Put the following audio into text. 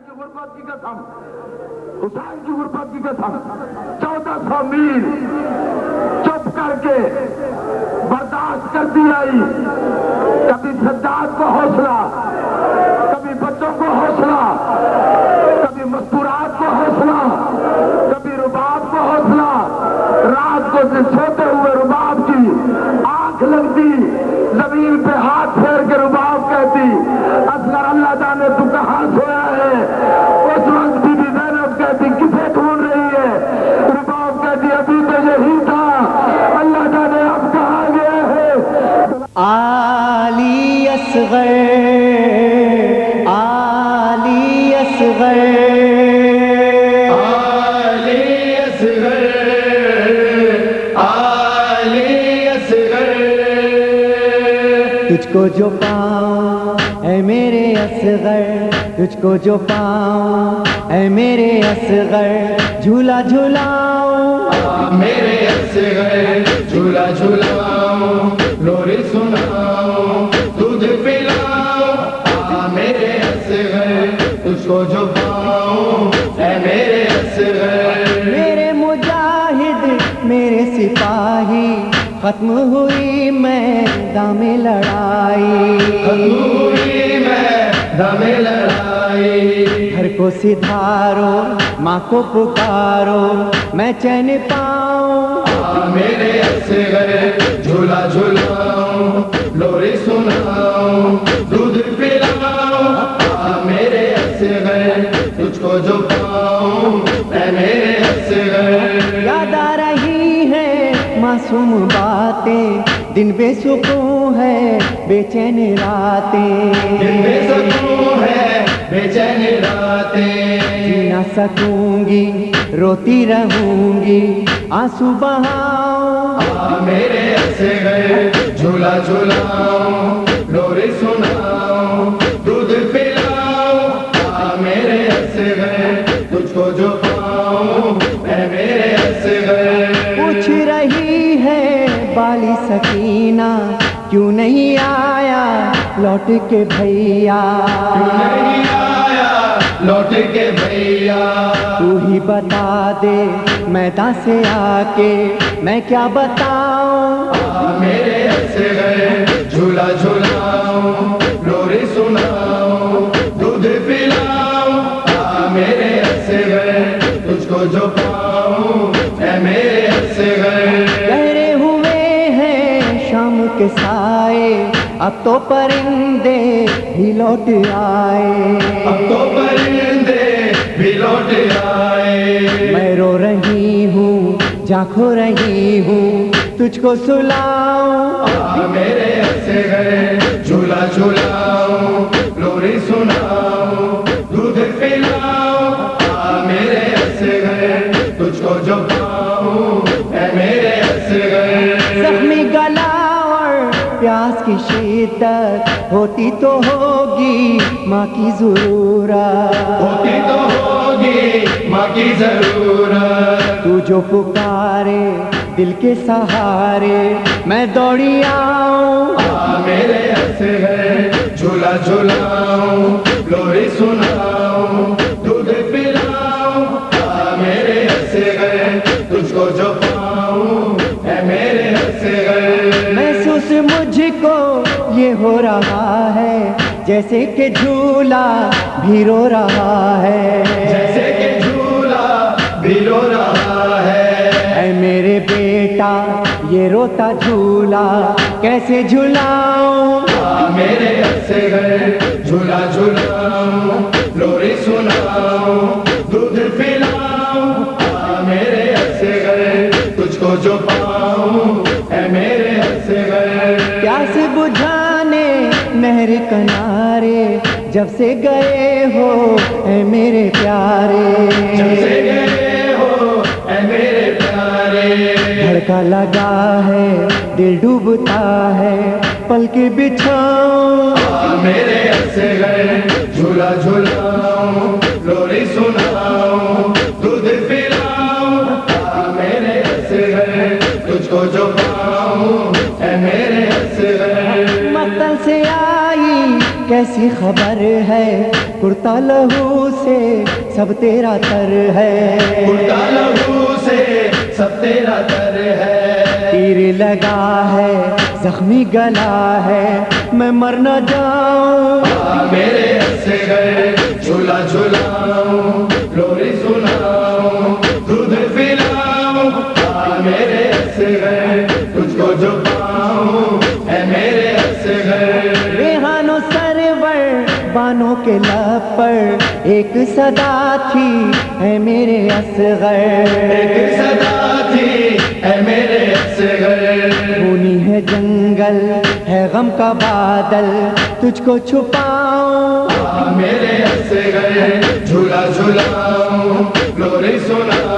की गुर्बत की कसम, हुसैन की गुर्बत की कसम, 1400 मील चुप करके बर्दाश्त करती आई। कभी सज्जाद को हौसला, कभी बच्चों को हौसला, कभी मस्तूरात को हौसला, कभी रुबाब को हौसला। रात को सोते हुए रुबाब की आंख लगती, जमीन पे हाथ फेर के रुबाब कहती, असगर अल्लाह जाने तू कहां सोया है। उस वक्त बीबी ज़ैनब कहती किसे ढूंढ रही है। रुबाब कहती अभी तो यही था, अल्लाह जाने अब कहां गया है। आली असगर, आली असगर, आली असगर, आली असगर। तुझको जो पाऊं ऐ मेरे असगर, तुझको जो पाऊं ऐ मेरे असगर, झूला झूलाऊं मेरे असगर, झूला झूलाऊं, लोरी सुनाऊं, दूध पिलाऊं। मेरे असगर, तुझको जो पाऊं ऐ मेरे असगर। मेरे मुजाहिद मेरे सिपाही, खत्म हुई मैदान में लड़ाई, खत्म हुई मैदान में लड़ाई। घर को सिधारो, माँ को पुकारो, मैं चैन पाऊं। मेरे असगर, झूला झूलाऊं, लोरी सुनाऊं, दूध पिलाऊं। मेरे असगर, तुझको जो पाऊं ऐ मेरे असगर। याद आ रही है मासूम बातें, दिन बेसुकून है बेचैन रातें, दिन बेसुकून है बेचैन रातें। जी ना सकूंगी रोती रहूंगी, आंसू बहाऊं। मेरे असगर, झूला झूलाऊं, लोरी सुनाऊं, दूध पिलाऊं। मेरे असगर, तुझको जो पाऊं ऐ मेरे असगर। पूछ रही है बाली सकीना, क्यों नहीं आया लौट के भैया, क्यों नहीं आया लौट के भैया। तू ही बता दे मैदान से आके मैं क्या बताऊं। मेरे असगर, झूला झूलाऊं, लोरी सुनाऊं, दूध पिलाऊं। मेरे असगर, तुझको जो पाऊं ऐ मेरे असगर। गहरे हुए हैं शाम के साए, अब तो परिंदे भी लौट आए, अब तो परिंदे भी लौट आए। मैं रो रही हूँ जाखो रही हूँ, तुझको सुलाऊं। मेरे असगर, झूला झूलाऊं, लोरी सुनाऊं, दूध पिलाऊं। मेरे असगर, तुझको जो पाऊं ऐ मेरे असगर। जख्मी गला और प्यास की शिद्दत होती तो होगी माँ की जरूरत, होती तो होगी माँ की जरूरत। तू जो पुकारे दिल के सहारे मैं दौड़ी आऊं। मेरे असगर, झूला झूलाऊं, लोरी सुनाऊं, दूध पिलाऊं। मेरे असगर, तुझको जो पाऊं ऐ मेरे असगर। महसूस मुझको ये हो रहा है जैसे कि झूला भी रो रहा है, जैसे कि झूला भी रो रहा है। ऐ मेरे बेटा ये रोता झूला कैसे झुलाऊं। मेरे असगर, झूला झूलाऊं, लोरी सुनाऊं, दूध पिलाऊं। मेरे असगर, तुझको जो पाऊं ऐ मेरे असगर। प्यास बुझाने नहर किनारे जब से गए हो ऐ मेरे प्यारे, जब से गए हो ऐ मेरे प्यारे। धड़का लगा है दिल डूबता है पल के बिछाऊं। मेरे असगर, झूला झूलाऊं, लोरी सुनाऊं, दूध पिलाऊं। मेरे असगर, तुझको जो पाऊं ऐ मेरे असगर। मक्तल से आई कैसी खबर है, कुर्ता लहू से सब तेरा तर है, कुर्ता लहू से सब तेरा तर है। तीर लगा है, जख्मी गला है, मैं मर न जाऊं। मेरे असगर झूला झूलाऊं, लोरी सुनाऊं, दूध पिलाऊं। मेरे असगर तुझको जो पाऊं है मेरे असगर। रेहानो सरवर बानों के लब पर एक सदा थी है मेरे असगर, एक सदा थी है मेरे असगर। खूनी है जंगल है गम का बादल, तुझको छुपाऊं। मेरे असगर झूला झूलाऊं, लोरी सुनाऊं,